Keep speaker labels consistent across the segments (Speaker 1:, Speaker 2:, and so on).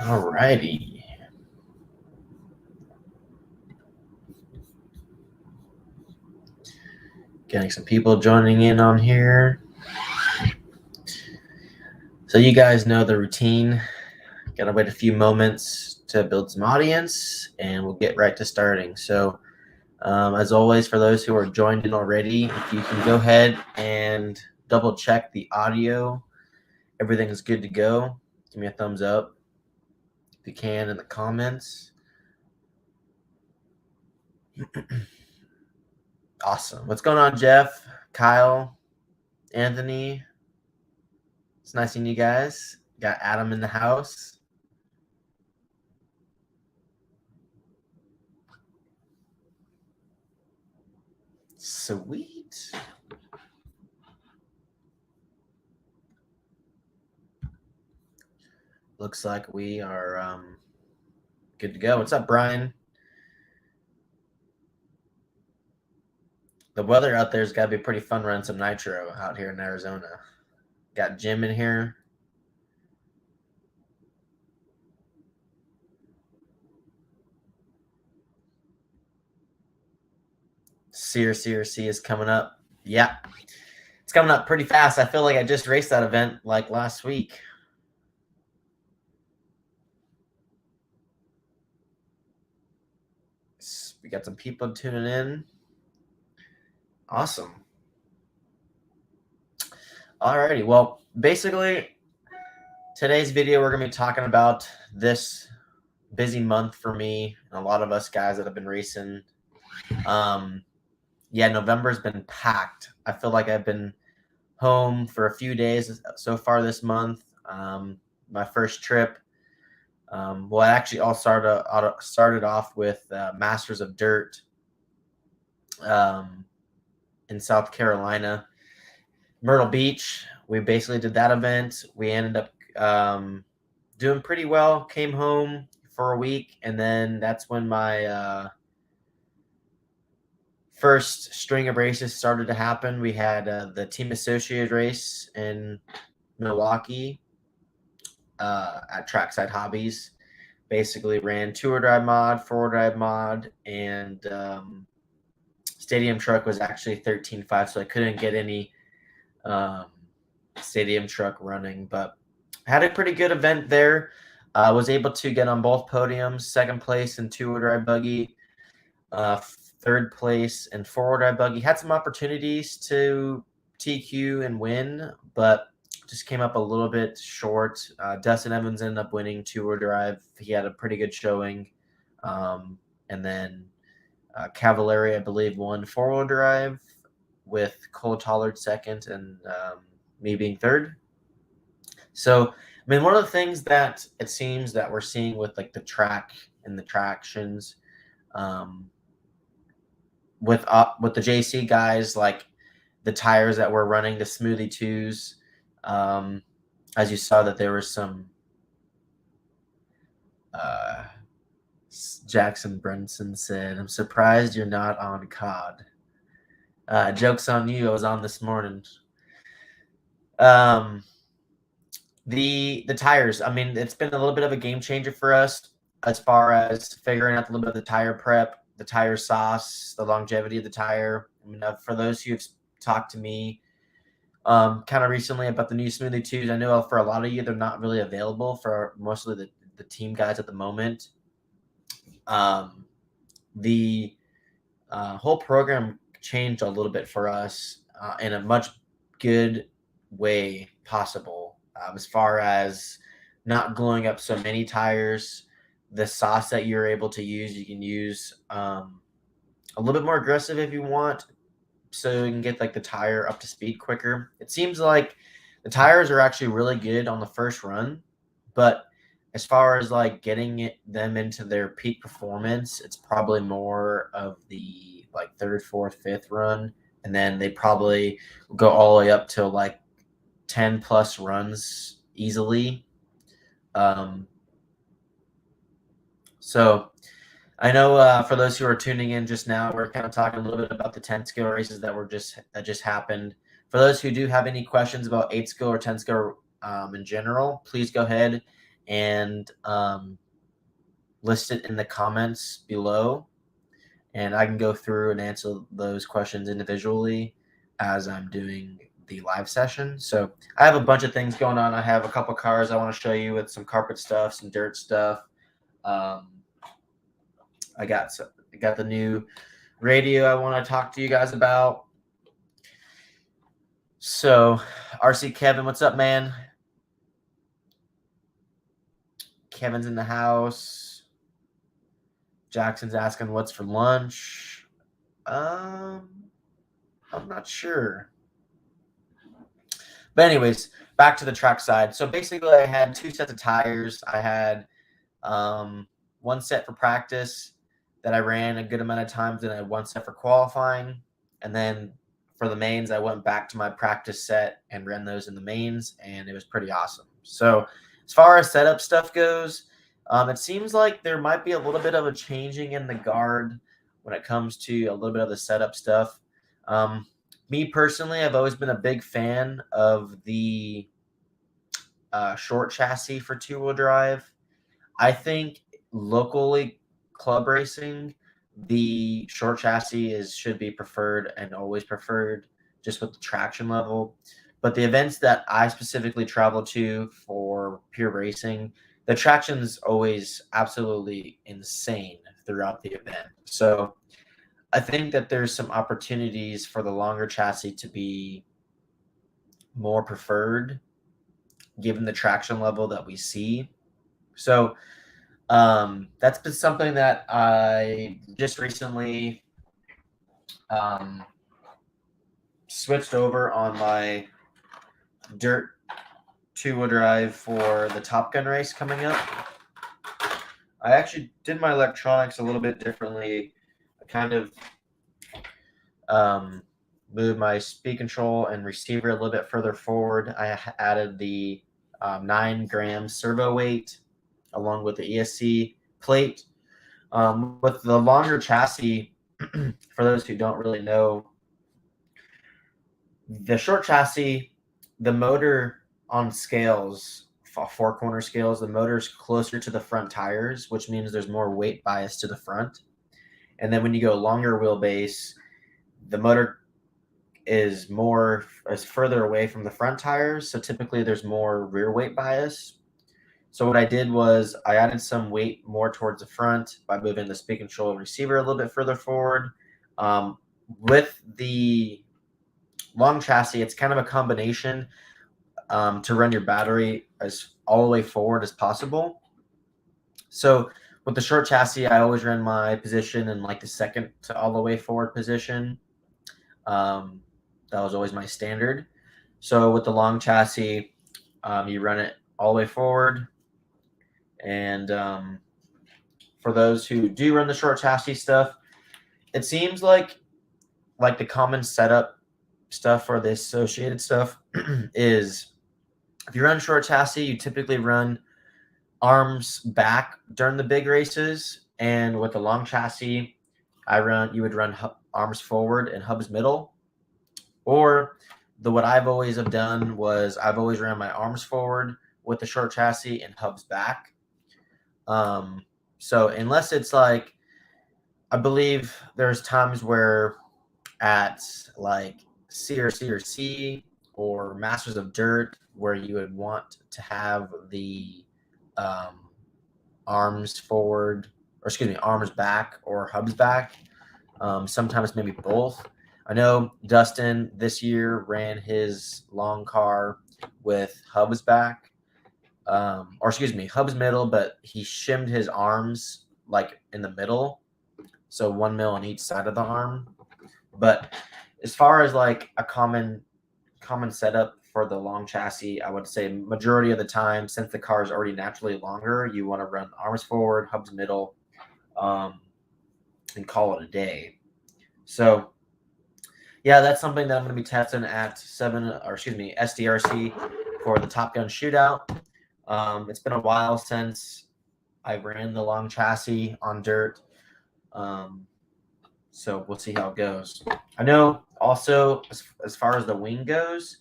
Speaker 1: All righty. Getting some people joining in on here. So you guys know the routine. Gotta wait a few moments to build some audience, and we'll get right to starting. So as always, for those who are joined in already, if you can go ahead and double check the audio, everything is good to go. Give me a thumbs up if you can in the comments. Awesome. What's going on, Jeff, Kyle, Anthony? It's nice seeing you guys. Got Adam in the house. Sweet. Looks like we are good to go. What's up, Brian? The weather out there's got to be pretty fun running some Nitro out here in Arizona. Got Jim in here. CRC is coming up. Yeah. It's coming up pretty fast. I feel like I just raced that event like last week. We got some people tuning in. Awesome. Alrighty. Well, basically, today's video, we're going to be talking about this busy month for me and a lot of us guys that have been racing. Yeah, November's been packed. I feel like I've been home for a few days so far this month. My first trip, well, it actually all started off with Masters of Dirt in South Carolina, Myrtle Beach. We basically did that event. We ended up doing pretty well. Came home for a week, and then that's when my first string of races started to happen. We had the Team Associated race in Milwaukee at Trackside Hobbies. Basically ran 2-wheel drive mod, 4-wheel drive mod, and stadium truck was actually 13.5, so I couldn't get any stadium truck running, but had a pretty good event there. I was able to get on both podiums, second place in 2-wheel drive buggy, third place in 4-wheel drive buggy. Had some opportunities to TQ and win, but just came up a little bit short. Dustin Evans ended up winning 2-wheel drive. He had a pretty good showing. And then Cavallari, I believe, won 4-wheel drive with Cole Tollard second and me being third. So, I mean, one of the things that it seems that we're seeing with like the track and the tractions with the JC guys, like the tires that we're running, the Smoothie 2s, as you saw that there was some Jackson Brunson said, "I'm surprised you're not on COD." Joke's on you. I was on this morning. The tires, I mean, it's been a little bit of a game changer for us as far as figuring out a little bit of the tire prep, the tire sauce, the longevity of the tire. I mean, for those who have talked to me kind of recently about the new Smoothie 2s, I know for a lot of you, they're not really available for mostly the team guys at the moment. The whole program changed a little bit for us in a much good way possible, as far as not gluing up so many tires. The sauce that you're able to use, you can use a little bit more aggressive if you want, so you can get like the tire up to speed quicker. It seems like the tires are actually really good on the first run, but as far as like getting them into their peak performance, it's probably more of the like third, fourth, fifth run, and then they probably go all the way up to like 10 plus runs easily. So I know for those who are tuning in just now, we're kind of talking a little bit about the 10 skill races that just happened. For those who do have any questions about 8 skill or 10 skill in general, please go ahead and list it in the comments below, and I can go through and answer those questions individually as I'm doing the live session. So I have a bunch of things going on. I have a couple cars I want to show you with some carpet stuff, some dirt stuff. I got the new radio I want to talk to you guys about. So, RC Kevin, what's up, man? Kevin's in the house. Jackson's asking what's for lunch. I'm not sure. But anyways, back to the track side. So basically, I had 2 sets of tires. I had 1 set for practice that I ran a good amount of times, and I had 1 set for qualifying. And then for the mains, I went back to my practice set and ran those in the mains, and it was pretty awesome. So as far as setup stuff goes, it seems like there might be a little bit of a changing in the guard when it comes to a little bit of the setup stuff. Me personally, I've always been a big fan of the short chassis for 2-wheel drive. I think locally club racing, the short chassis should be preferred and always preferred, just with the traction level. But the events that I specifically travel to for pure racing, the traction is always absolutely insane throughout the event. So I think that there's some opportunities for the longer chassis to be more preferred given the traction level that we see. So that's been something that I just recently switched over on my dirt 2-wheel drive for the Top Gun race coming up. I actually did my electronics a little bit differently. I kind of moved my speed control and receiver a little bit further forward. I added the 9-gram servo weight along with the ESC plate. With the longer chassis, for those who don't really know, the short chassis, the motor on scales, 4-corner scales, the motor's closer to the front tires, which means there's more weight bias to the front. And then when you go longer wheelbase, the motor is further away from the front tires, so typically there's more rear weight bias. So what I did was I added some weight more towards the front by moving the speed control and receiver a little bit further forward. With the long chassis, it's kind of a combination to run your battery as all the way forward as possible. So with the short chassis, I always ran my position in like the second to all the way forward position. That was always my standard. So with the long chassis, you run it all the way forward. And for those who do run the short chassis stuff, it seems like the common setup stuff or the associated stuff is if you run short chassis, you typically run arms back during the big races. And with the long chassis, you would run arms forward and hubs middle. Or what I've always have done was I've always ran my arms forward with the short chassis and hubs back. So unless it's like, I believe there's times where at like CRC or Masters of Dirt where you would want to have the arms forward, or excuse me, arms back or hubs back. Sometimes maybe both. I know Dustin this year ran his long car with hubs back. Or excuse me, hubs middle, but he shimmed his arms like in the middle, so 1 mil on each side of the arm. But as far as like a common setup for the long chassis, I would say majority of the time, since the car is already naturally longer, you want to run arms forward, hubs middle, and call it a day. So yeah, that's something that I'm going to be testing at SDRC for the Top Gun shootout. It's been a while since I ran the long chassis on dirt. So we'll see how it goes. I know also as far as the wing goes,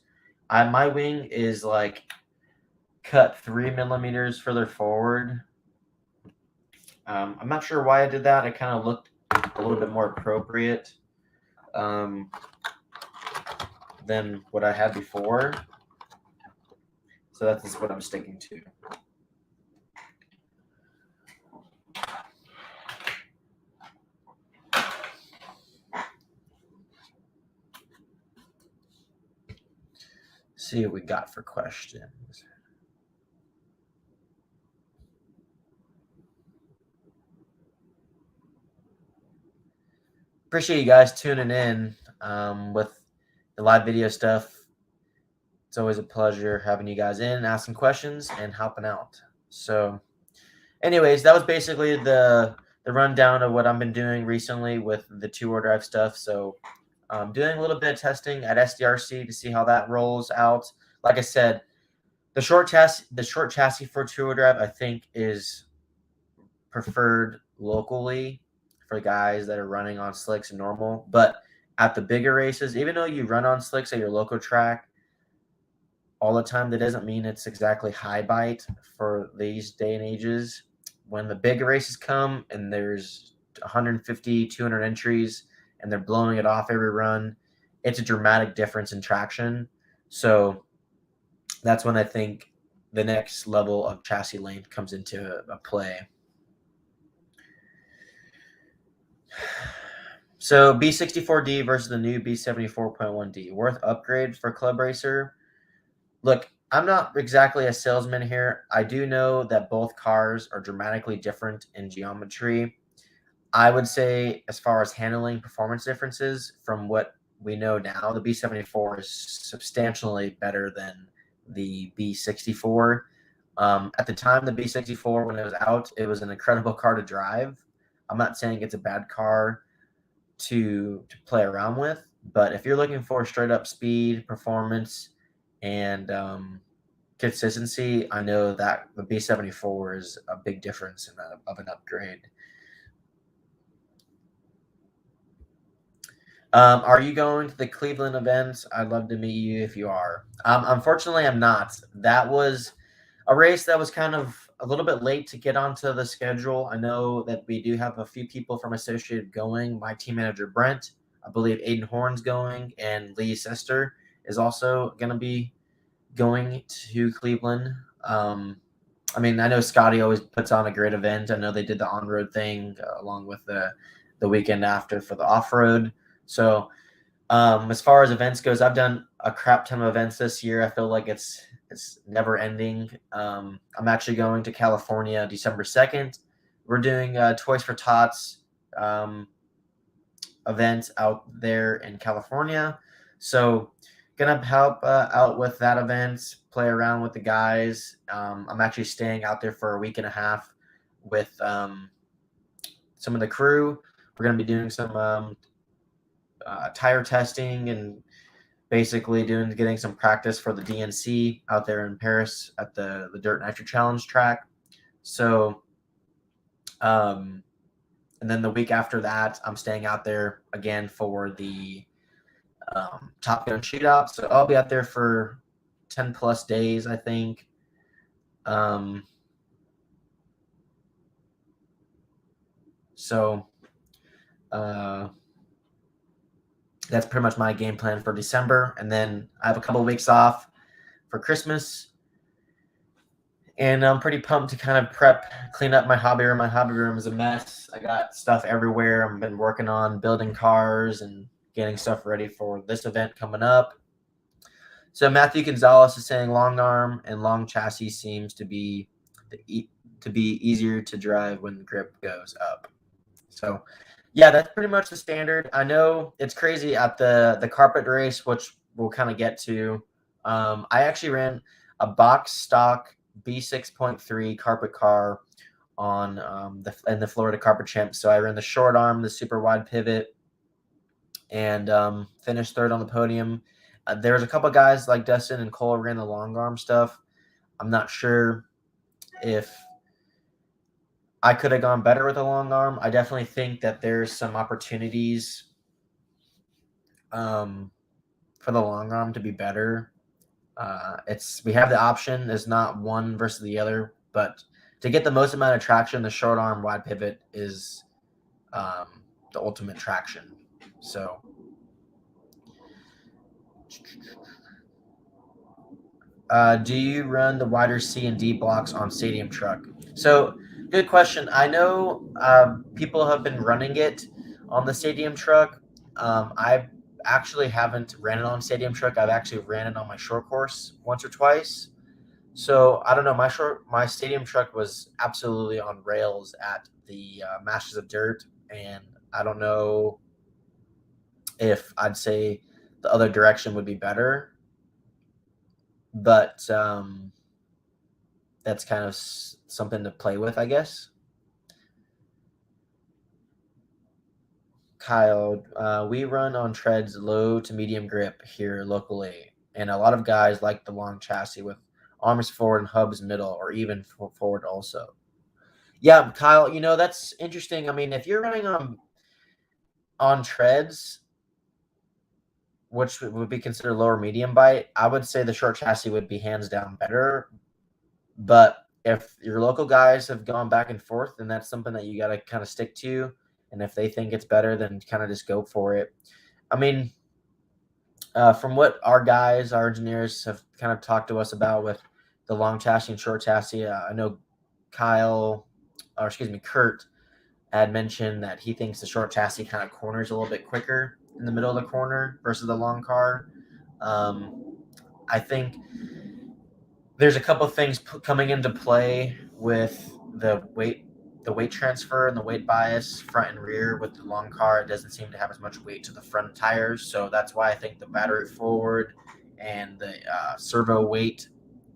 Speaker 1: my wing is like cut 3 millimeters further forward. I'm not sure why I did that. It kind of looked a little bit more appropriate than what I had before. So that's what I'm sticking to. See what we got for questions. Appreciate you guys tuning in with the live video stuff. It's always a pleasure having you guys in, asking questions, and helping out. So, anyways, that was basically the rundown of what I've been doing recently with the two-wheel drive stuff. So, I'm doing a little bit of testing at SDRC to see how that rolls out. Like I said, the short chassis for two-wheel drive, I think, is preferred locally for guys that are running on slicks and normal. But at the bigger races, even though you run on slicks at your local track all the time, that doesn't mean it's exactly high bite for these day and ages. When the big races come and there's 150, 200 entries and they're blowing it off every run, it's a dramatic difference in traction. So that's when I think the next level of chassis length comes into a play. So B64D versus the new B74.1D, worth upgrade for Club Racer? Look, I'm not exactly a salesman here. I do know that both cars are dramatically different in geometry. I would say, as far as handling performance differences, from what we know now, the B74 is substantially better than the B64. At the time, the B64, when it was out, it was an incredible car to drive. I'm not saying it's a bad car to play around with, but if you're looking for straight up speed, performance, and consistency, I know that the B74 is a big difference of an upgrade. Are you going to the Cleveland events? I'd love to meet you if you are. Unfortunately, I'm not. That was a race that was kind of a little bit late to get onto the schedule. I know that we do have a few people from Associated going. My team manager, Brent, I believe Aiden Horn's going, and Lee's sister is also going to be going to Cleveland. I mean, I know Scotty always puts on a great event. I know they did the on-road thing along with the weekend after for the off-road. So as far as events goes, I've done a crap ton of events this year. I feel like it's never ending. I'm actually going to California December 2nd. We're doing Toys for Tots event out there in California. So gonna help out with that event, play around with the guys. I'm actually staying out there for a week and a half with some of the crew. We're gonna be doing some tire testing and basically getting some practice for the DNC out there in Paris at the Dirt Nitro Challenge track. So, and then the week after that, I'm staying out there again for the Top Gun shootout. So I'll be out there for 10 plus days, I think. So that's pretty much my game plan for December. And then I have a couple of weeks off for Christmas. And I'm pretty pumped to kind of clean up my hobby room. My hobby room is a mess. I got stuff everywhere. I've been working on building cars and getting stuff ready for this event coming up. So Gonzalez is saying long arm and long chassis seems to be easier to drive when the grip goes up. So yeah, that's pretty much the standard. I know it's crazy at the carpet race, which we'll kind of get to. I actually ran a box stock B6.3 carpet car on in the Florida Carpet Champs. So I ran the short arm, the super wide pivot, and finished third on the podium. There was a couple of guys like Dustin and Cole ran the long arm stuff. I'm not sure if I could have gone better with a long arm. I definitely think that there's some opportunities for the long arm to be better. We have the option. It's not one versus the other, but to get the most amount of traction, the short arm wide pivot is the ultimate traction. So, do you run the wider C and D blocks on Stadium Truck? So, good question. I know people have been running it on the Stadium Truck. I actually haven't ran it on Stadium Truck. I've actually ran it on my short course once or twice. So I don't know. My Stadium Truck was absolutely on rails at the Masters of Dirt, and I don't know if I'd say the other direction would be better, but that's kind of something to play with, I guess. Kyle, we run on treads low to medium grip here locally, and a lot of guys like the long chassis with arms forward and hubs middle, or even forward also. Yeah, Kyle, that's interesting. I mean, if you're running on treads, which would be considered lower medium bite, I would say the short chassis would be hands down better. But if your local guys have gone back and forth, then that's something that you got to kind of stick to. And if they think it's better, then kind of just go for it. I mean, from what our engineers have kind of talked to us about with the long chassis and short chassis, I know Kurt had mentioned that he thinks the short chassis kind of corners a little bit quicker in the middle of the corner versus the long car. I think there's a couple of things coming into play with the weight transfer and the weight bias front and rear. With the long car, it doesn't seem to have as much weight to the front tires, so that's why I think the battery forward and the servo weight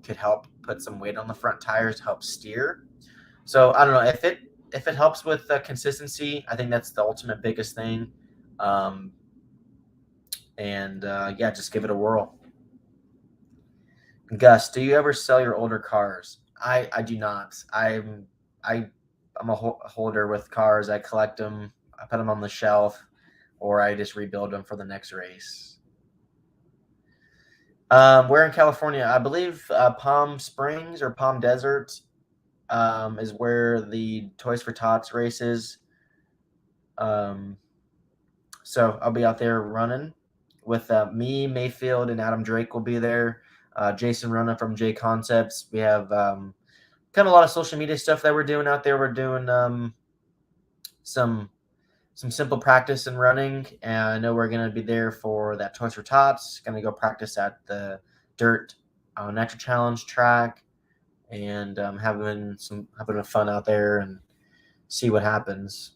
Speaker 1: could help put some weight on the front tires to help steer. So I don't know if it helps with consistency. I think that's the ultimate biggest thing. Um, and yeah, just give it a whirl. Gus, do you ever sell your older cars? I do not. I'm a holder with cars. I collect them. I put them on the shelf, or I just rebuild them for the next race. We're in California. I believe Palm Springs or Palm Desert is where the Toys for Tots race is. So I'll be out there running with me, Mayfield, and Adam Drake will be there. Jason Rona from J Concepts. We have kind of a lot of social media stuff that we're doing out there. We're doing some simple practice and running, and I know we're going to be there for that Toys for Tots. Going to go practice at the Dirt Nitro Challenge track, and having a fun out there and see what happens.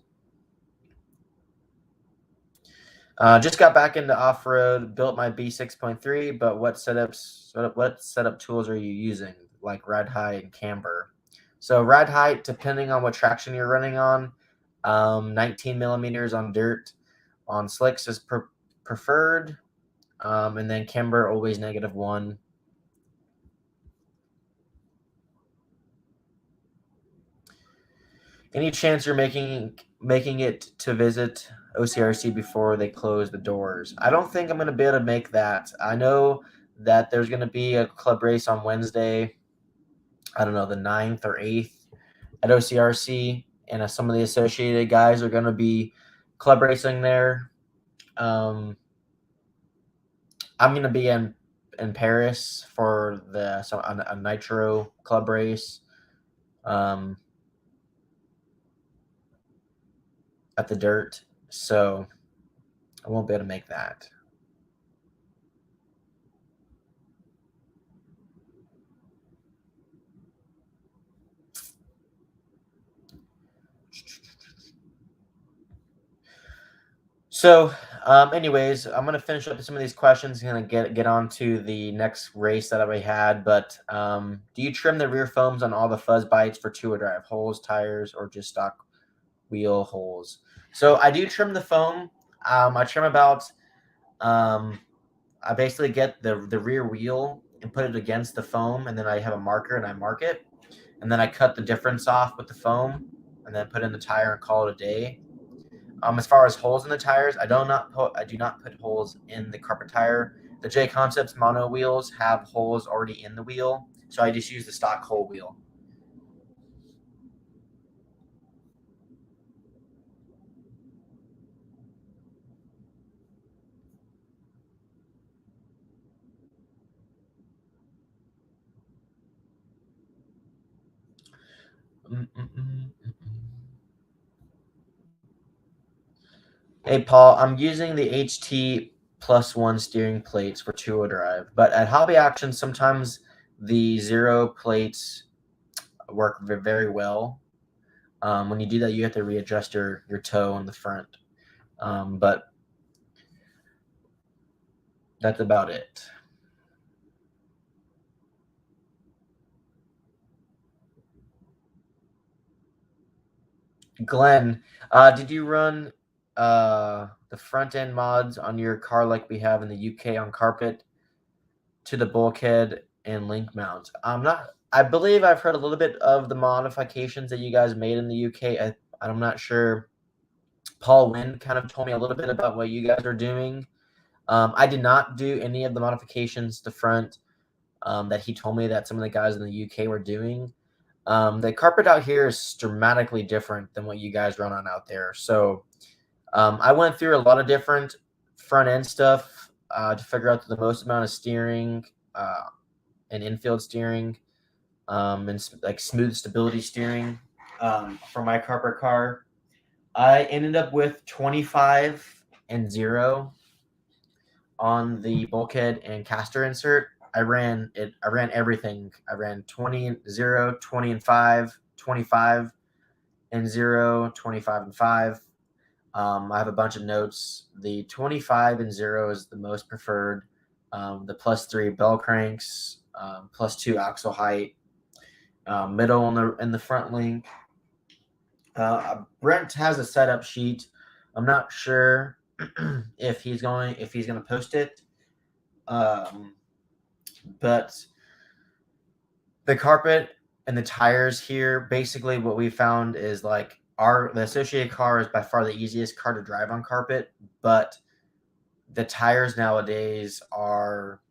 Speaker 1: Just got back into off road. Built my B6.3, but what setup tools are you using? Like ride height and camber. So ride height, depending on what traction you're running on, 19 millimeters on dirt. On slicks is preferred, and then camber always -1. Any chance you're making it to visit OCRC before they close the doors? I don't think I'm going to be able to make that. I know that there's going to be a club race on Wednesday. I don't know, the 9th or 8th at OCRC, and some of the associated guys are going to be club racing there. I'm going to be in Paris for a Nitro club race. At the Dirt, so I won't be able to make that. So, anyways, I'm gonna finish up some of these questions and get on to the next race that we had. But do you trim the rear foams on all the fuzz bites for two-wheel drive holes, tires, or just stock wheel holes? So I do trim the foam. I trim about. I basically get the rear wheel and put it against the foam, and then I have a marker and I mark it, and then I cut the difference off with the foam, and then put in the tire and call it a day. As far as holes in the tires, I do not put holes in the carpet tire. The J Concepts mono wheels have holes already in the wheel, so I just use the stock hole wheel. Hey, Paul, I'm using the HT +1 steering plates for two-wheel drive, but at Hobby Action, sometimes the zero plates work very well. When you do that, you have to readjust your toe on the front. But that's about it. Glenn, did you run the front end mods on your car like we have in the UK on carpet to the bulkhead and link mount? I believe I've heard a little bit of the modifications that you guys made in the UK. I'm not sure. Paul Wynn kind of told me a little bit about what you guys are doing. I did not do any of the modifications to front that he told me that some of the guys in the UK were doing. The carpet out here is dramatically different than what you guys run on out there. So I went through a lot of different front end stuff to figure out the most amount of steering and infield steering and like smooth stability steering for my carpet car. I ended up with 25 and 0 on the bulkhead and caster insert. I ran everything. I ran 20 and 0, 20 and 5, 25 and 0, 25 and 5. I have a bunch of notes. The 25 and 0 is the most preferred. The +3 bell cranks, +2 axle height, middle in the front link. Brent has a setup sheet. I'm not sure if he's going to post it. But the carpet and the tires here, basically what we found is like the associated car is by far the easiest car to drive on carpet, but the tires nowadays are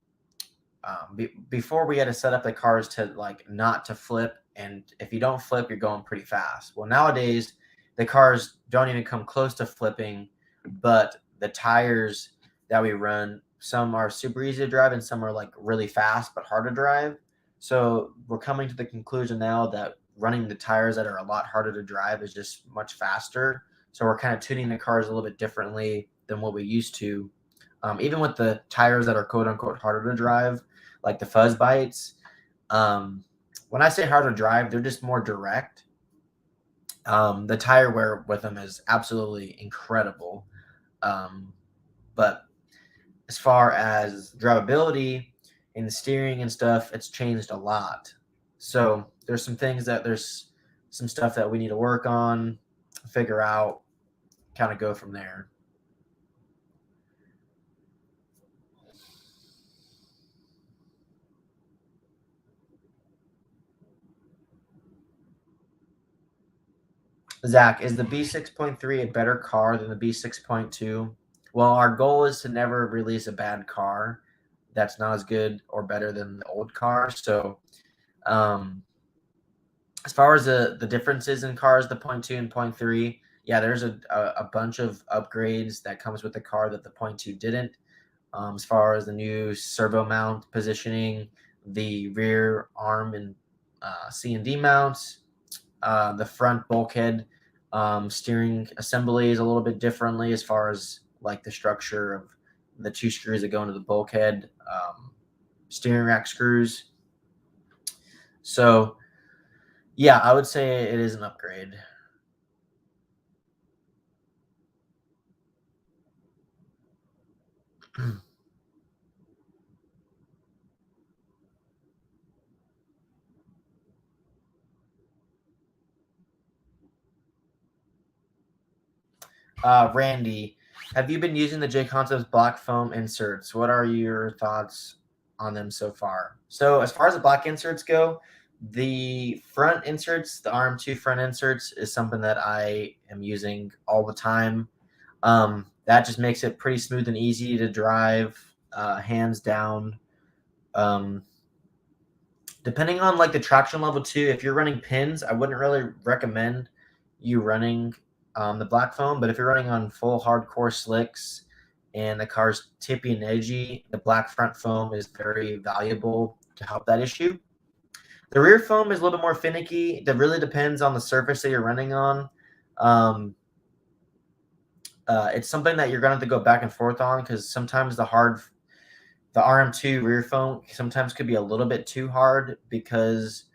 Speaker 1: before we had to set up the cars to like not to flip, and if you don't flip, you're going pretty fast. Well, nowadays the cars don't even come close to flipping, but the tires that we run, some are super easy to drive and some are like really fast but hard to drive. So we're coming to the conclusion now that running the tires that are a lot harder to drive is just much faster. So we're kind of tuning the cars a little bit differently than what we used to. Even with the tires that are quote unquote harder to drive, like the fuzz bites. When I say hard to drive, they're just more direct. The tire wear with them is absolutely incredible. But as far as drivability and the steering and stuff, it's changed a lot. So there's some stuff that we need to work on, figure out, kind of go from there. Zach, is the B6.3 a better car than the B6.2? Well, our goal is to never release a bad car that's not as good or better than the old car. So, as far as the differences in cars, the 0.2 and 0.3, yeah, there's a bunch of upgrades that comes with the car that the 0.2 didn't. As far as the new servo mount positioning, the rear arm and C&D mounts, the front bulkhead steering assembly is a little bit differently as far as like the structure of the two screws that go into the bulkhead, steering rack screws. So, yeah, I would say it is an upgrade. Randy, have you been using the J Concepts black foam inserts? What are your thoughts on them so far? So, as far as the black inserts go, the front inserts, the RM2 front inserts, is something that I am using all the time. That just makes it pretty smooth and easy to drive. hands down. Depending on like the traction level too, if you're running pins, I wouldn't really recommend you running the black foam. But if you're running on full hardcore slicks and the car's tippy and edgy, the black front foam is very valuable to help that issue. The rear foam is a little bit more finicky. That really depends on the surface that you're running on. It's something that you're going to have to go back and forth on because sometimes the RM2 rear foam sometimes could be a little bit too hard because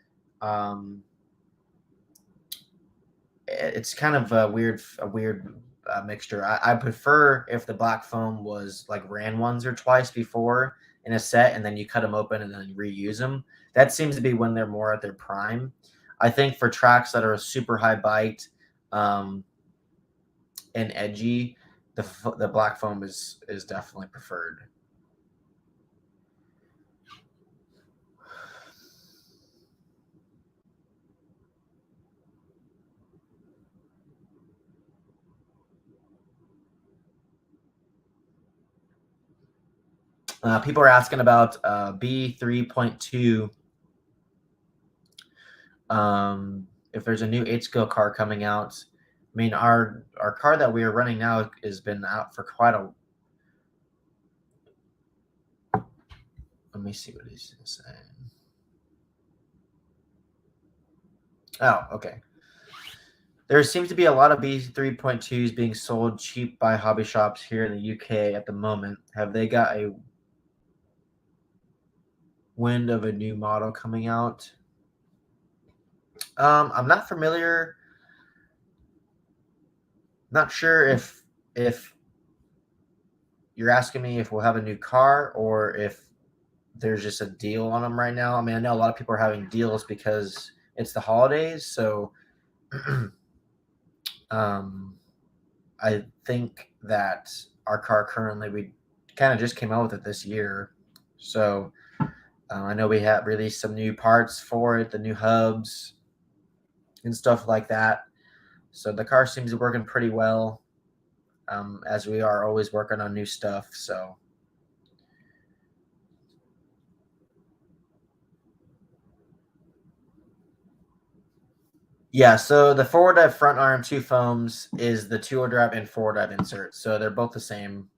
Speaker 1: it's kind of a weird mixture. I prefer if the black foam was like ran once or twice before in a set and then you cut them open and then reuse them. That seems to be when they're more at their prime. I think for tracks that are super high bite and edgy, the black foam is definitely preferred. People are asking about B3.2. If there's a new H-Skill car coming out. I mean, our car that we are running now has been out for quite a. Let me see what he's saying. Oh, okay. There seems to be a lot of B3.2s being sold cheap by hobby shops here in the UK at the moment. Have they got a wind of a new model coming out? I'm not familiar. Not sure if you're asking me if we'll have a new car or if there's just a deal on them right now. I mean, I know a lot of people are having deals because it's the holidays. So I think that our car currently, we kind of just came out with it this year. So I know we have released some new parts for it, the new hubs and stuff like that. So the car seems to be working pretty well, as we are always working on new stuff. So yeah, so the forward drive front RM2 foams is the two-wheel drive and forward drive insert. So they're both the same.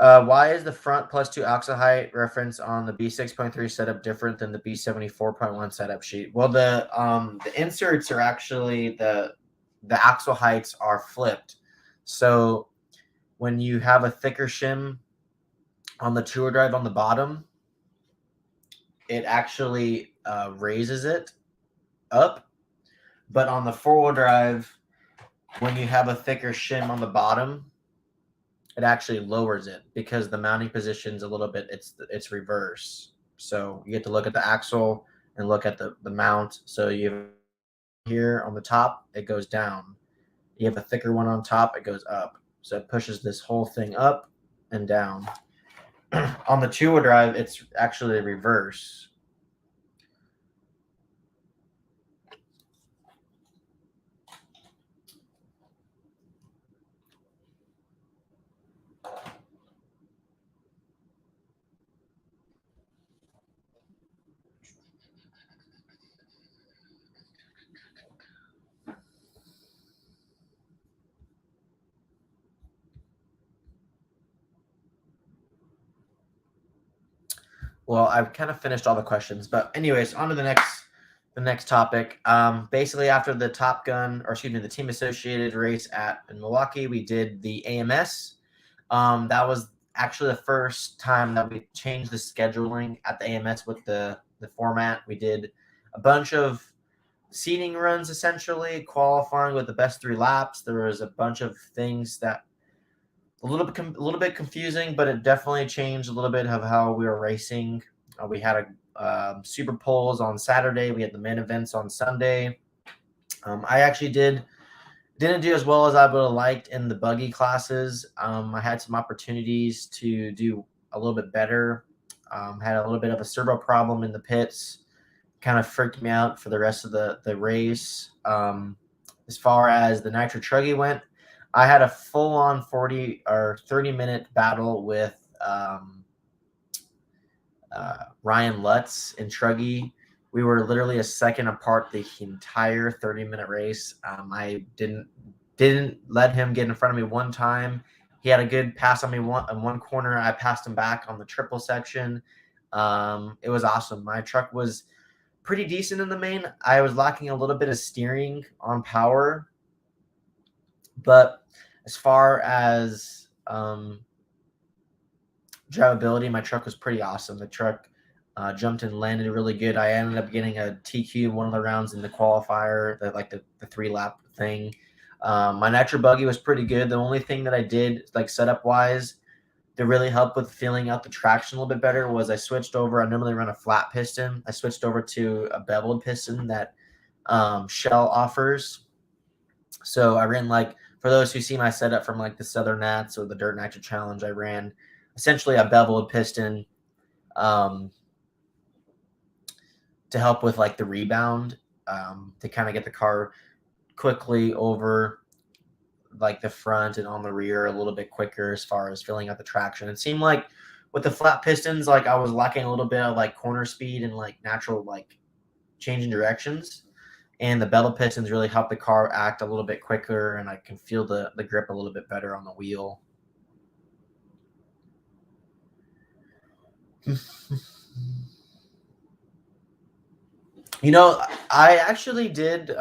Speaker 1: Why is the front plus two axle height reference on the B6.3 setup different than the B74.1 setup sheet? Well, the inserts are actually the axle heights are flipped. So when you have a thicker shim on the two-wheel drive on the bottom, it actually raises it up. But on the four-wheel drive, when you have a thicker shim on the bottom, it actually lowers it because the mounting position's a little bit, it's reverse. So you get to look at the axle and look at the mount. So you have here on the top, it goes down. You have a thicker one on top, it goes up. So it pushes this whole thing up and down. On the two-wheel drive, it's actually reverse. Well, I've kind of finished all the questions, but anyways, on to the next topic. Basically, after the Top Gun, or excuse me, the Team Associated race in Milwaukee, we did the AMS. That was actually the first time that we changed the scheduling at the AMS with the format. We did a bunch of seating runs, essentially qualifying with the best 3 laps. There was a bunch of things that a little bit confusing, but it definitely changed a little bit of how we were racing. We had a super poles on Saturday. We had the main events on Sunday. I actually didn't do as well as I would have liked in the buggy classes. I had some opportunities to do a little bit better Had a little bit of a servo problem in the pits. Kind of freaked me out for the rest of the race. As far as the Nitro Truggy went, I had a full-on 40 or 30-minute battle with Ryan Lutz in Truggy. We were literally a second apart the entire 30-minute race. I didn't let him get in front of me one time. He had a good pass on me in one corner. I passed him back on the triple section. It was awesome. My truck was pretty decent in the main. I was lacking a little bit of steering on power. But as far as drivability, my truck was pretty awesome. The truck jumped and landed really good. I ended up getting a TQ one of the rounds in the qualifier, the 3-lap thing. My Nitro buggy was pretty good. The only thing that I did, like setup wise, to really help with feeling out the traction a little bit better was I switched over. I normally run a flat piston. I switched over to a beveled piston that Shell offers. So I ran, like, for those who see my setup from like the Southern Nats or the Dirt Nitro Challenge, I ran essentially a beveled piston to help with like the rebound, to kind of get the car quickly over like the front and on the rear a little bit quicker as far as filling out the traction. It seemed like with the flat pistons, like I was lacking a little bit of like corner speed and like natural like changing directions. And the bevel pistons really help the car act a little bit quicker, and I can feel the grip a little bit better on the wheel. You know, I actually did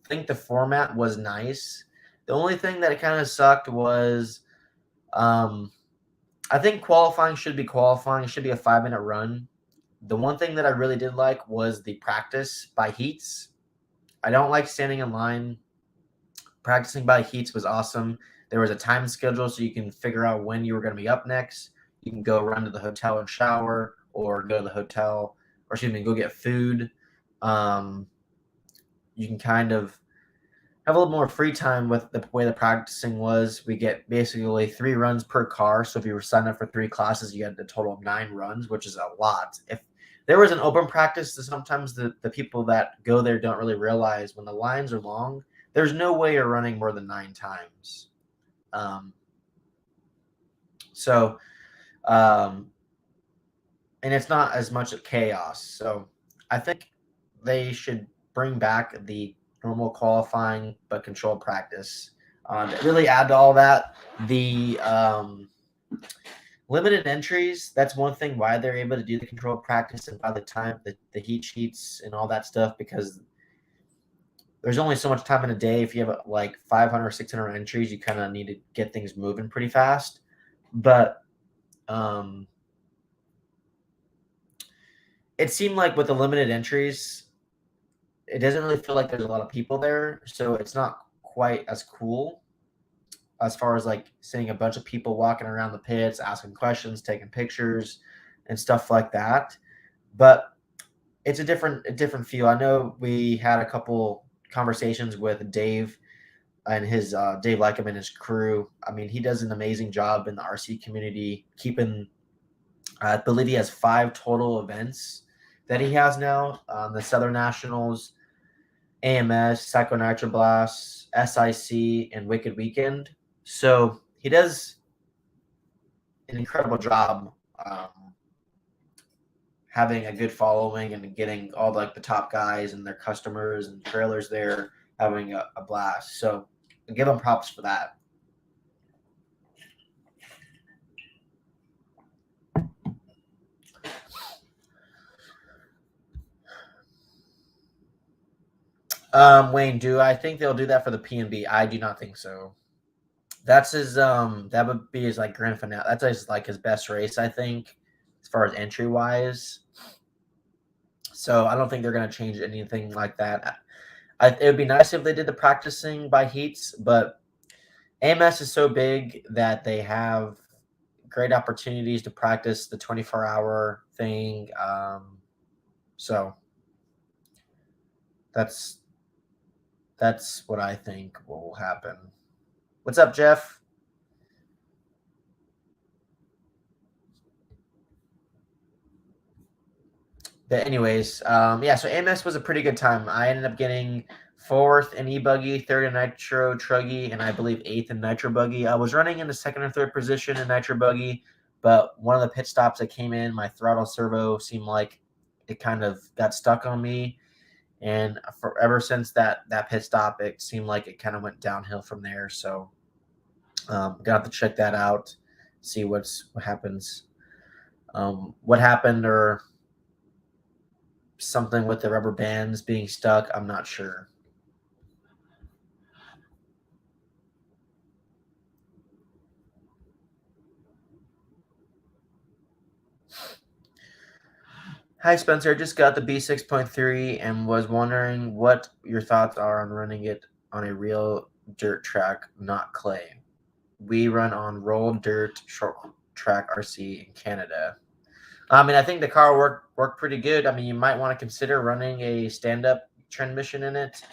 Speaker 1: think the format was nice. The only thing that kind of sucked was I think qualifying should be qualifying. It should be a 5-minute run. The one thing that I really did like was the practice by heats. I don't like standing in line. Practicing by heats was awesome. There was a time schedule so you can figure out when you were going to be up next. You can go run to the hotel and shower, or go to the hotel, or excuse me, go get food. You can kind of have a little more free time with the way the practicing was. We get basically 3 runs per car. So if you were signed up for 3 classes, you had a total of 9 runs, which is a lot. If there was an open practice, sometimes the people that go there don't really realize when the lines are long, there's no way you're running more than 9 times. And it's not as much of chaos. So I think they should bring back the normal qualifying but controlled practice. Really add to all that the limited entries. That's one thing why they're able to do the controlled practice, and by the time the heat sheets and all that stuff, because there's only so much time in a day. If you have like 500 or 600 entries, you kind of need to get things moving pretty fast. But it seemed like with the limited entries, it doesn't really feel like there's a lot of people there, so it's not quite as cool as far as like seeing a bunch of people walking around the pits, asking questions, taking pictures, and stuff like that. But it's a different feel. I know we had a couple conversations with Dave and his Dave Lycum and his crew. I mean, he does an amazing job in the RC community, keeping. I believe he has 5 total events that he has now: the Southern Nationals, AMS, Psycho Nitro Blast, SIC, and Wicked Weekend. So he does an incredible job having a good following and getting all like the top guys and their customers and trailers there having a blast. So I give him props for that. Wayne, do I think they'll do that for the PNB? I do not think so. That's his that would be his like grand finale. That's his best race, I think, as far as entry wise. So I don't think they're gonna change anything like that. It would be nice if they did the practicing by heats, but AMS is so big that they have great opportunities to practice the 24-hour thing. So that's what I think will happen. What's up, Jeff? But anyways, yeah, so AMS was a pretty good time. I ended up getting 4th in E-Buggy, 3rd in Nitro Truggy, and I believe 8th in Nitro Buggy. I was running in the 2nd or 3rd position in Nitro Buggy, but one of the pit stops that came in, my throttle servo seemed like it kind of got stuck on me. And ever since that pit stop, it seemed like it kind of went downhill from there. So got to check that out, see what happens. What happened or something with the rubber bands being stuck, I'm not sure. Hi, Spencer. I just got the B6.3 and was wondering what your thoughts are on running it on a real dirt track, not clay. We run on rolled dirt short track RC in Canada. I mean, I think the car worked pretty good. I mean, you might want to consider running a stand-up transmission in it.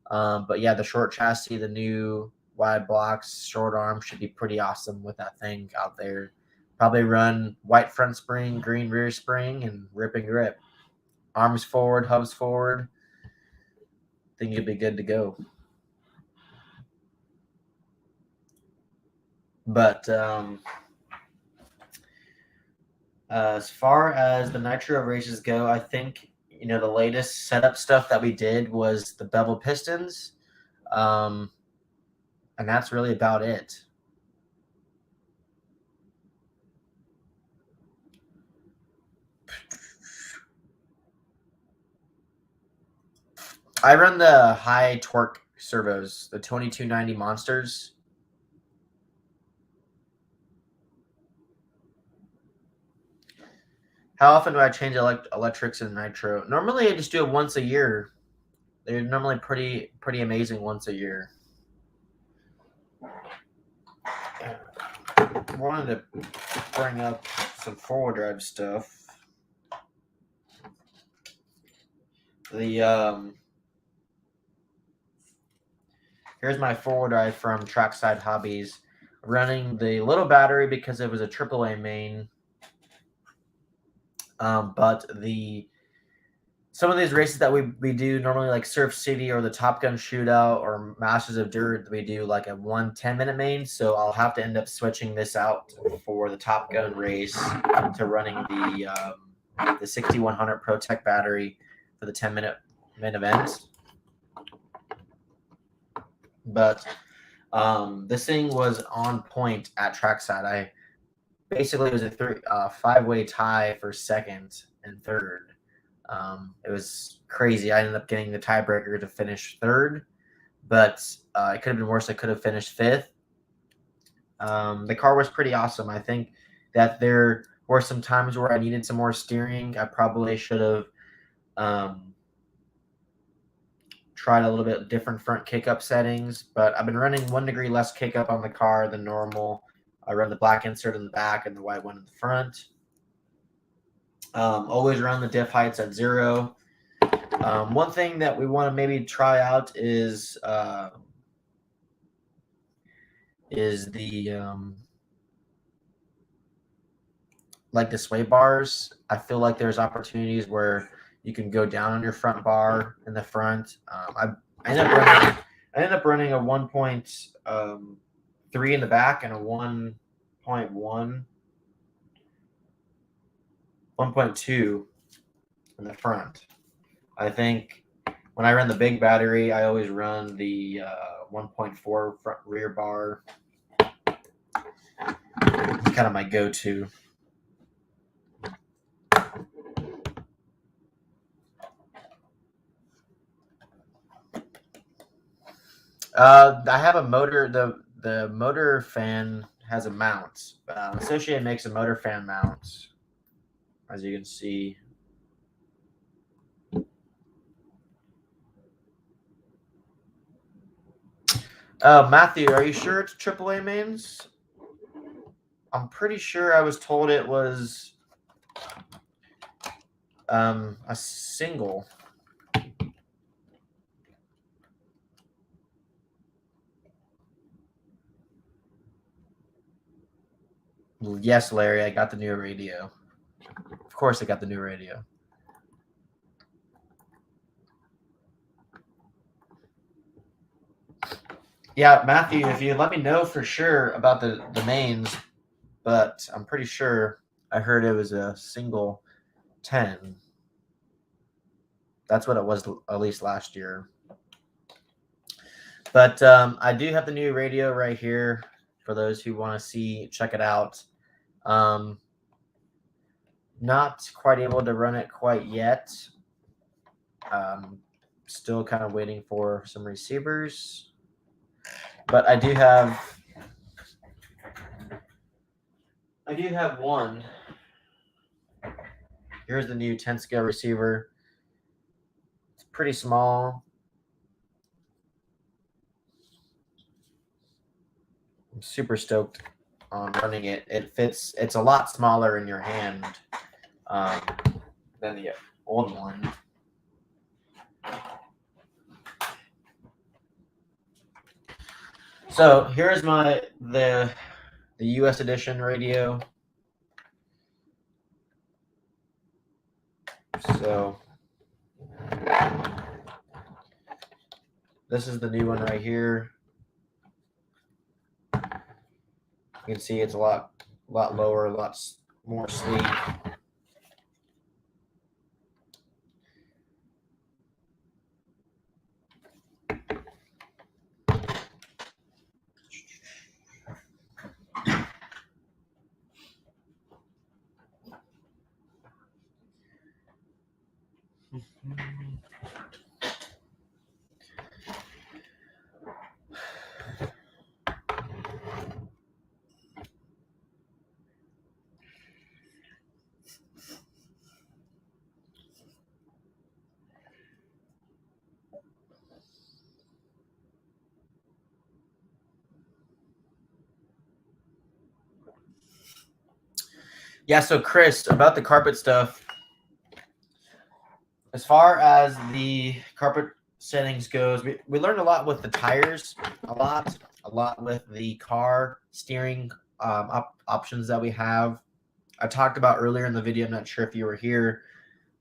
Speaker 1: But yeah, the short chassis, the new wide blocks, short arm should be pretty awesome with that thing out there. Probably run white front spring, green rear spring, and rip and grip. Arms forward, hubs forward. I think you'll be good to go. But as far as the Nitro races go, I think the latest setup stuff that we did was the bevel pistons, and that's really about it. I run the high torque servos, the 2290 monsters. How often do I change electrics in Nitro? Normally, I just do it once a year. They're normally pretty amazing once a year. I wanted to bring up some four-wheel drive stuff. Here's my four-wheel drive from Trackside Hobbies, running the little battery because it was a AAA main. But some of these races that we do normally, like Surf City or the Top Gun Shootout or Masters of Dirt, we do like a 10-minute main. So I'll have to end up switching this out for the Top Gun race to running the 6100 ProTech battery for the 10-minute main event. But this thing was on point at Trackside. Basically, it was a 5-way tie for second and third. It was crazy. I ended up getting the tiebreaker to finish third, but it could have been worse. I could have finished fifth. The car was pretty awesome. I think that there were some times where I needed some more steering. I probably should have tried a little bit different front kick-up settings, but I've been running 1 degree less kick-up on the car than normal. I run the black insert in the back and the white one in the front. Always run the diff heights at 0. One thing that we want to maybe try out is the like the sway bars. I feel like there's opportunities where you can go down on your front bar in the front. I ended up running a 1.3 in the back and a 1.2 in the front. I think when I run the big battery, I always run the 1.4 front rear bar. It's kind of my go-to. I have a motor. The motor fan has a mount. Associated makes a motor fan mount, as you can see. Matthew, are you sure it's AAA mains? I'm pretty sure I was told it was a single. Yes, Larry, I got the new radio. Of course I got the new radio. Yeah, Matthew, if you let me know for sure about the mains, but I'm pretty sure I heard it was a single 10. That's what it was at least last year. But I do have the new radio right here for those who want to check it out. Not quite able to run it quite yet. Still kind of waiting for some receivers. But I do have one. Here's the new 10 scale receiver. It's pretty small. I'm super stoked on running it. It fits. It's a lot smaller in your hand than the old one. So here's the US edition radio. So this is the new one right here. You can see it's a lot lower, a lot more sleek. Yeah, so Chris, about the carpet stuff, as far as the carpet settings goes, we learned a lot with the tires, a lot with the car steering options that we have. I talked about earlier in the video, I'm not sure if you were here,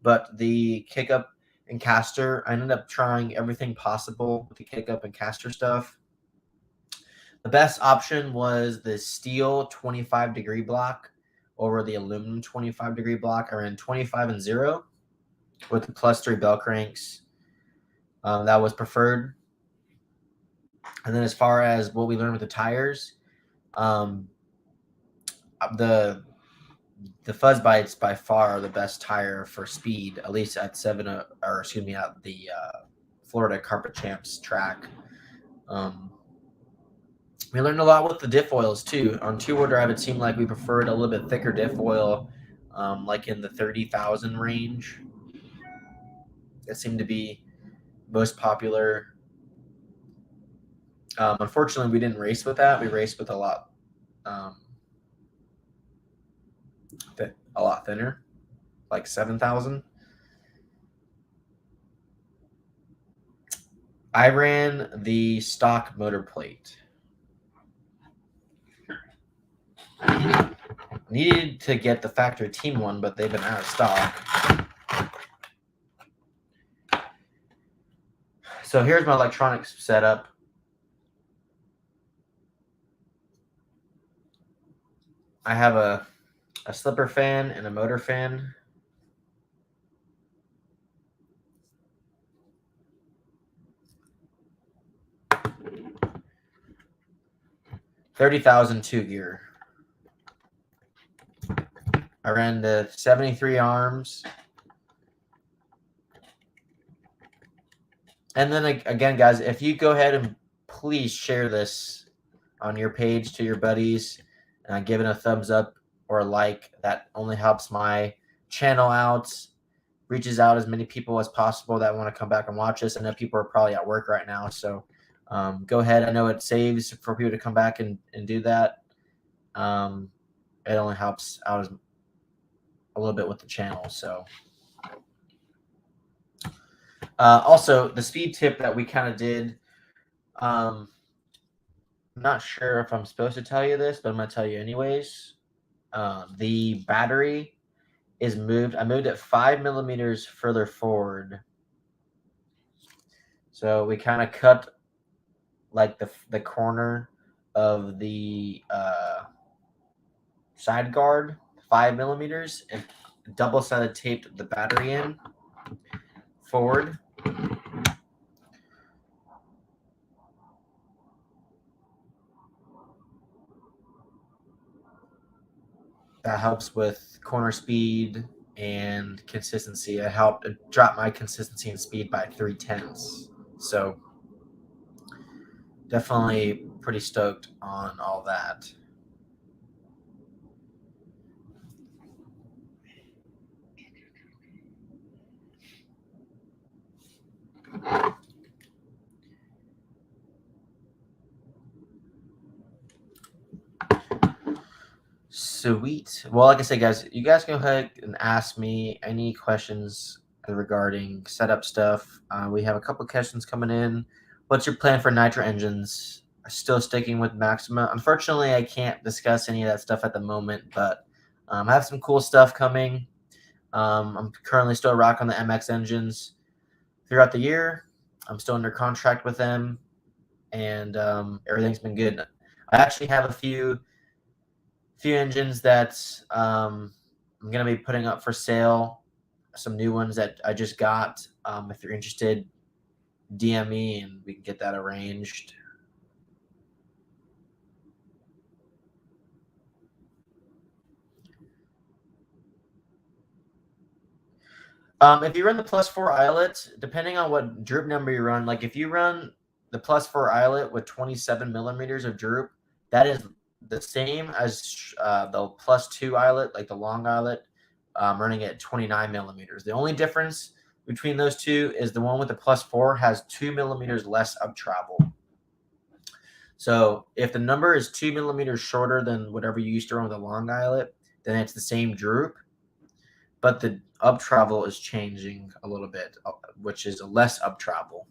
Speaker 1: but the kick up and caster, I ended up trying everything possible with the kick up and caster stuff. The best option was the steel 25-degree block over the aluminum 25-degree block. I ran 25 and 0 with the +3 bell cranks. That was preferred. And then as far as what we learned with the tires, the Fuzz Bites by far are the best tire for speed, at least at at the Florida Carpet Champs track. We learned a lot with the Diff Oils too. On two-wheel drive, it seemed like we preferred a little bit thicker Diff Oil, like in the 30,000 range. That seemed to be most popular. Unfortunately, we didn't race with that. We raced with a lot thinner, like 7,000. I ran the stock motor plate. Needed to get the factory team one, but they've been out of stock. So here's my electronics setup. I have a slipper fan and a motor fan. $30,000 2 gear. I ran the 73 arms. And then again, guys, if you go ahead and please share this on your page to your buddies, give it a thumbs up or a like. That only helps my channel out, reaches out as many people as possible that want to come back and watch this. I know people are probably at work right now, so go ahead. I know it saves for people to come back and do that. It only helps out a little bit with the channel. So also the speed tip that we kind of did, I'm not sure if I'm supposed to tell you this, but I'm going to tell you anyways. The battery is moved. I moved it 5 millimeters further forward. So we kind of cut like the corner of the side guard 5 millimeters and double-sided taped the battery in forward. That helps with corner speed and consistency. It helped drop my consistency and speed by 3/10. So definitely pretty stoked on all that. Sweet. Well, like I said, guys, you guys go ahead and ask me any questions regarding setup stuff. We have a couple questions coming in. What's your plan for nitro engines? Still sticking with Maxima. Unfortunately, I can't discuss any of that stuff at the moment, but I have some cool stuff coming. I'm currently still rocking the MX engines throughout the year. I'm still under contract with them, and everything's been good. I actually have a few engines that I'm gonna be putting up for sale. Some new ones that I just got. If you're interested, DM me and we can get that arranged. If you run the +4 eyelet, depending on what droop number you run, like if you run the +4 eyelet with 27 millimeters of droop, that is the same as the +2 eyelet, like the long eyelet, running at 29 millimeters. The only difference between those two is the one with the +4 has 2 millimeters less of travel. So if the number is 2 millimeters shorter than whatever you used to run with a long eyelet, then it's the same droop, but the up travel is changing a little bit, which is a less up travel.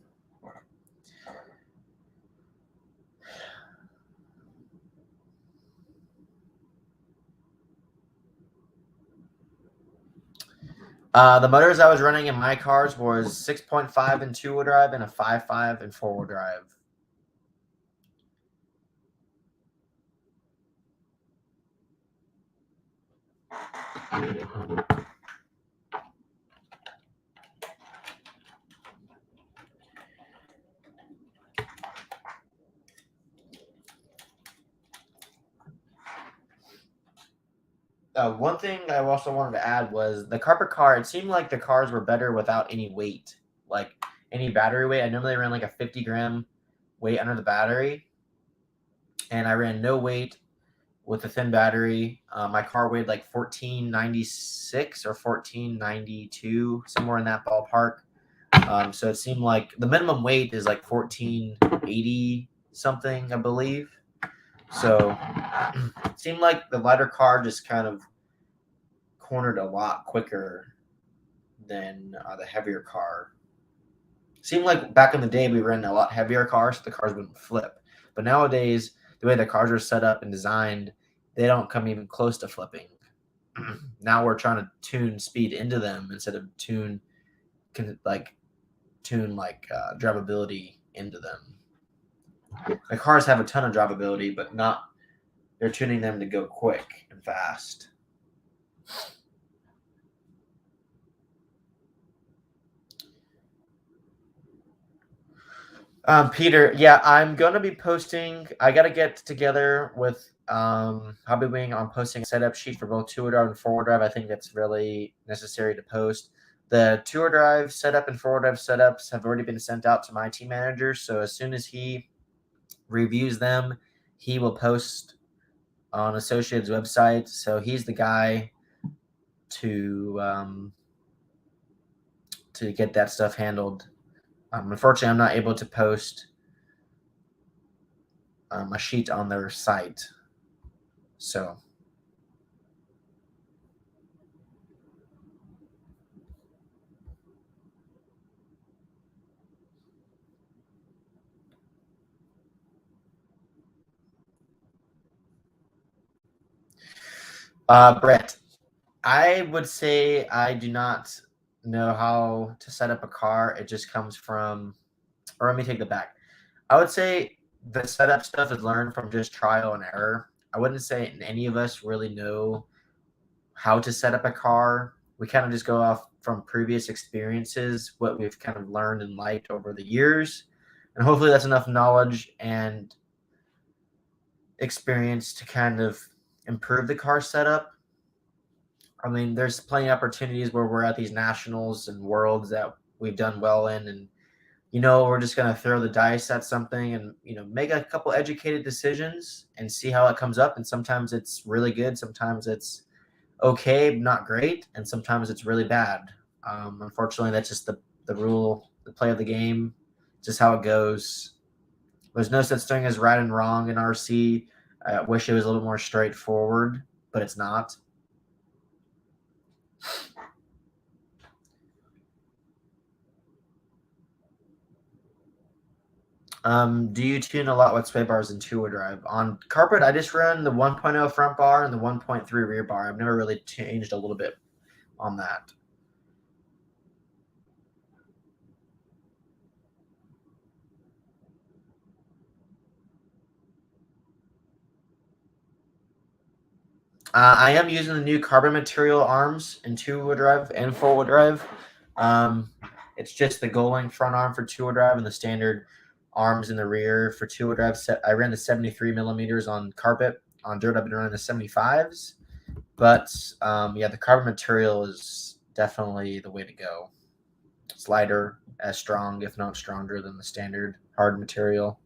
Speaker 1: The motors I was running in my cars was 6.5 in two-wheel drive and a 5.5 in four-wheel drive. One thing I also wanted to add was the carpet car. It seemed like the cars were better without any weight, like any battery weight. I normally ran like a 50-gram weight under the battery, and I ran no weight with a thin battery. My car weighed like 1496 or 1492, somewhere in that ballpark. So it seemed like the minimum weight is like 1480 something, I believe. So it seemed like the lighter car just kind of cornered a lot quicker than the heavier car. Seemed like back in the day we ran a lot heavier cars, so the cars wouldn't flip. But nowadays, the way the cars are set up and designed, they don't come even close to flipping. Now we're trying to tune speed into them instead of tune drivability into them. The cars have a ton of drivability, but not. They're tuning them to go quick and fast. Peter, yeah, I'm gonna be posting. I gotta get together with Hobby Wing on posting a setup sheet for both two-wheel drive and four-wheel drive. I think that's really necessary to post. The two-wheel drive setup and four-wheel drive setups have already been sent out to my team manager. So as soon as he reviews them, he will post on Associated's website. So he's the guy to get that stuff handled. Unfortunately, I'm not able to post a sheet on their site. So Brett, I would say I do not know how to set up a car. It just comes from, or let me take that back. I would say the setup stuff is learned from just trial and error. I wouldn't say any of us really know how to set up a car. We kind of just go off from previous experiences, what we've kind of learned and liked over the years. And hopefully that's enough knowledge and experience to kind of improve the car setup. I mean, there's plenty of opportunities where we're at these nationals and worlds that we've done well in, and we're just going to throw the dice at something and make a couple educated decisions and see how it comes up. And sometimes it's really good, sometimes it's okay, not great, and sometimes it's really bad. Unfortunately, that's just the rule, the play of the game, just how it goes. There's no such thing as right and wrong in RC. I wish it was a little more straightforward, but it's not. Do you tune a lot with sway bars and two-wheel drive? On carpet, I just run the 1.0 front bar and the 1.3 rear bar. I've never really changed a little bit on that. I am using the new carbon material arms in two-wheel drive and four-wheel drive. It's just the Golang front arm for two-wheel drive and the standard arms in the rear for two-wheel drive. I ran the 73 millimeters on carpet. On dirt, I've been running the 75s. But yeah, the carbon material is definitely the way to go. It's lighter, as strong, if not stronger, than the standard hard material.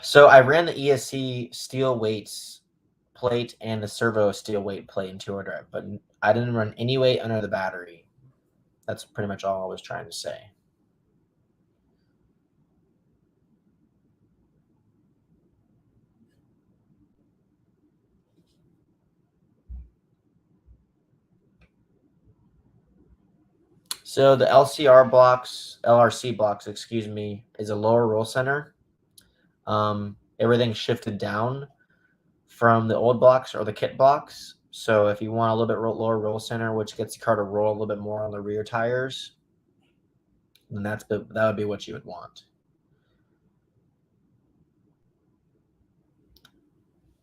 Speaker 1: So I ran the ESC steel weights plate and the servo steel weight plate in two-wheel drive, but I didn't run any weight under the battery. That's pretty much all I was trying to say. So the LRC blocks, excuse me, is a lower roll center. Everything shifted down from the old blocks or the kit blocks. So if you want a little bit lower roll center, which gets the car to roll a little bit more on the rear tires, then that would be what you would want.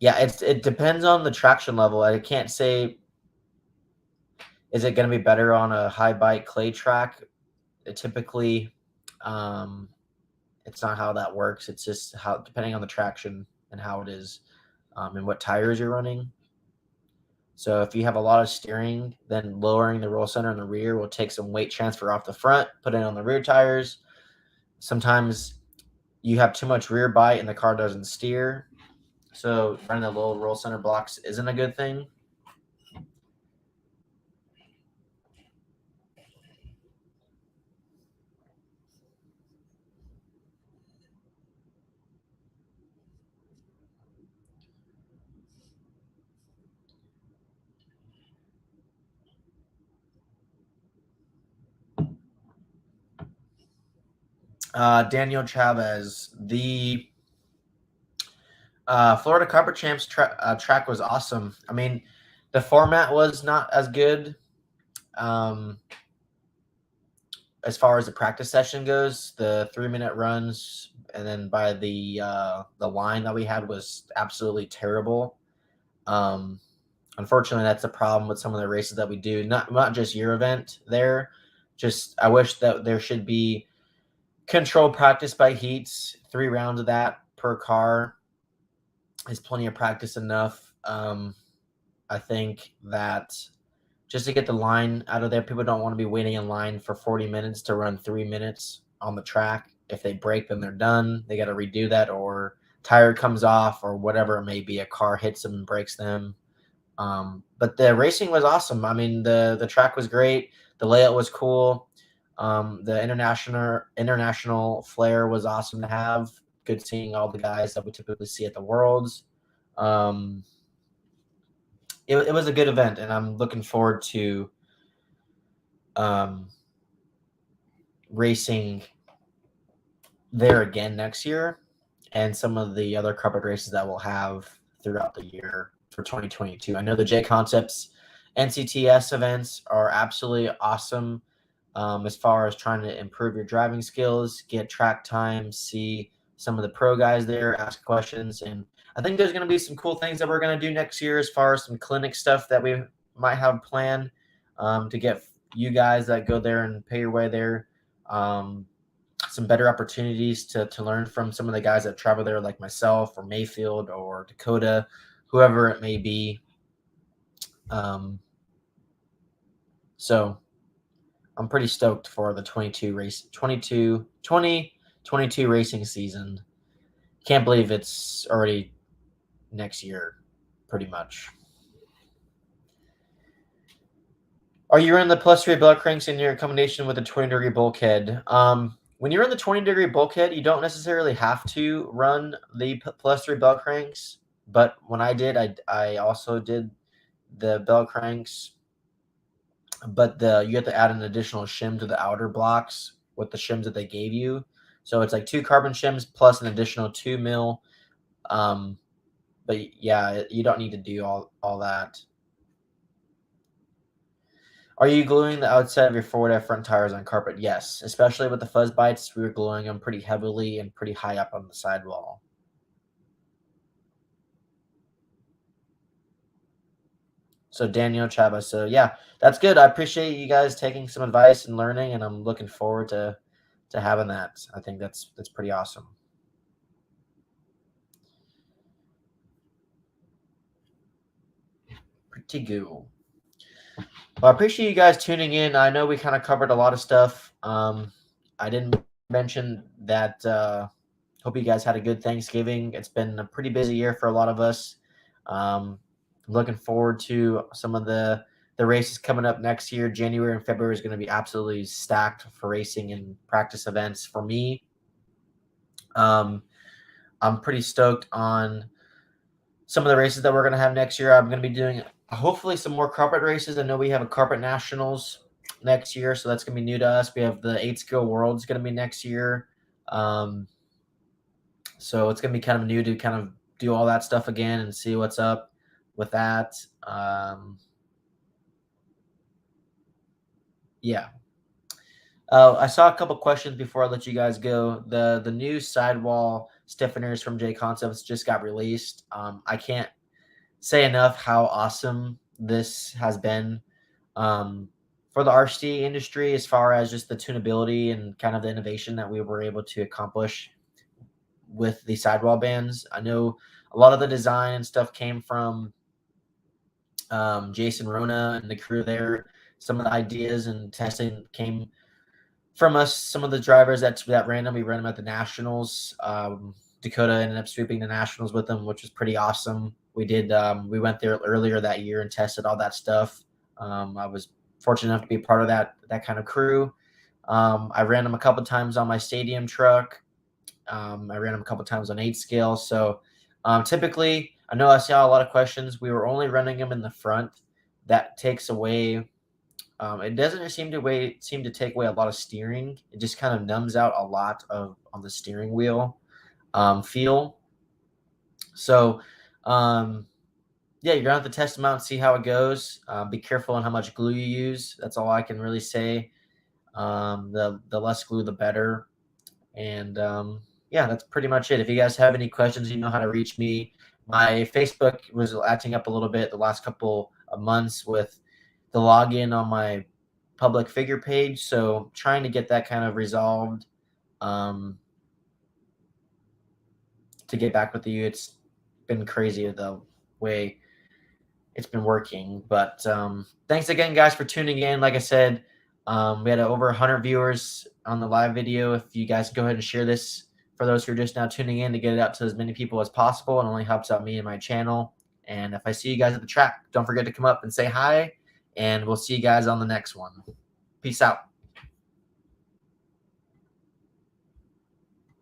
Speaker 1: Yeah, it depends on the traction level. I can't say, is it going to be better on a high bite clay track? Typically, it's not how that works. It's just how, depending on the traction and how it is, and what tires you're running. So if you have a lot of steering, then lowering the roll center in the rear will take some weight transfer off the front, put it on the rear tires. Sometimes you have too much rear bite and the car doesn't steer. So running the low roll center blocks isn't a good thing. Daniel Chavez, the Florida Carpet Champs track was awesome. I mean, the format was not as good as far as the practice session goes. The 3-minute runs and then by the line that we had was absolutely terrible. Unfortunately, that's a problem with some of the races that we do. Not just your event there. Just I wish that there should be controlled practice by heats. 3 rounds of that per car is plenty of practice enough. I think that just to get the line out of there, people don't want to be waiting in line for 40 minutes to run 3 minutes on the track. If they break, then they're done. They got to redo that, or tire comes off, or whatever it may be. A car hits them and breaks them. But the racing was awesome. I mean, the track was great. The layout was cool. The international flair was awesome to have. Good seeing all the guys that we typically see at the Worlds. It was a good event, and I'm looking forward to racing there again next year, and some of the other carpet races that we'll have throughout the year for 2022. I know the J Concepts NCTS events are absolutely awesome as far as trying to improve your driving skills, get track time, see some of the pro guys there, ask questions. And I think there's going to be some cool things that we're going to do next year as far as some clinic stuff that we might have planned to get you guys that go there and pay your way there some better opportunities to learn from some of the guys that travel there, like myself or Mayfield or Dakota, whoever it may be. So I'm pretty stoked for the 2022 racing season. Can't believe it's already next year, pretty much. Are you running the +3 belt cranks in your combination with a 20-degree bulkhead? When you're in the 20-degree bulkhead, you don't necessarily have to run the +3 belt cranks. But when I did, I also did the belt cranks. But you have to add an additional shim to the outer blocks with the shims that they gave you. So it's like 2 carbon shims plus an additional 2 mil. But yeah, you don't need to do all that. Are you gluing the outside of your forward and front tires on carpet? Yes, especially with the fuzz bites. We were gluing them pretty heavily and pretty high up on the sidewall. So Daniel Chava. So yeah, that's good. I appreciate you guys taking some advice and learning, and I'm looking forward to having that. I think that's pretty awesome. Pretty good. Well, I appreciate you guys tuning in. I know we kind of covered a lot of stuff. I didn't mention that. Hope you guys had a good Thanksgiving. It's been a pretty busy year for a lot of us. Looking forward to some of the races coming up next year. January and February is going to be absolutely stacked for racing and practice events for me. I'm pretty stoked on some of the races that we're going to have next year. I'm going to be doing hopefully some more carpet races. I know we have a carpet nationals next year, so that's going to be new to us. We have the 8 skill worlds going to be next year. So it's going to be kind of new to kind of do all that stuff again and see what's up with that. Yeah. I saw a couple questions before I let you guys go. The new Sidewall Stiffeners from J Concepts just got released. I can't say enough how awesome this has been for the RC industry as far as just the tunability and kind of the innovation that we were able to accomplish with the sidewall bands. I know a lot of the design and stuff came from Jason Rona and the crew there. Some of the ideas and testing came from us. Some of the drivers that ran them, we ran them at the Nationals. Dakota ended up sweeping the Nationals with them, which was pretty awesome. We did. We went there earlier that year and tested all that stuff. I was fortunate enough to be a part of that kind of crew. I ran them a couple times on my stadium truck. I ran them a couple times on 8 scale. So typically, I know I saw a lot of questions. We were only running them in the front. That takes away. It doesn't seem to take away a lot of steering. It just kind of numbs out a lot on the steering wheel feel. So yeah, you're gonna have to test them out and see how it goes. Be careful on how much glue you use. That's all I can really say. The less glue, the better. And yeah, that's pretty much it. If you guys have any questions, you know how to reach me. My Facebook was acting up a little bit the last couple of months with the login on my public figure page. So trying to get that kind of resolved to get back with you. It's been crazy the way it's been working. But thanks again, guys, for tuning in. Like I said, we had over 100 viewers on the live video. If you guys go ahead and share this for those who are just now tuning in to get it out to as many people as possible, it only helps out me and my channel. And if I see you guys at the track, don't forget to come up and say hi. And we'll see you guys on the next one. Peace out.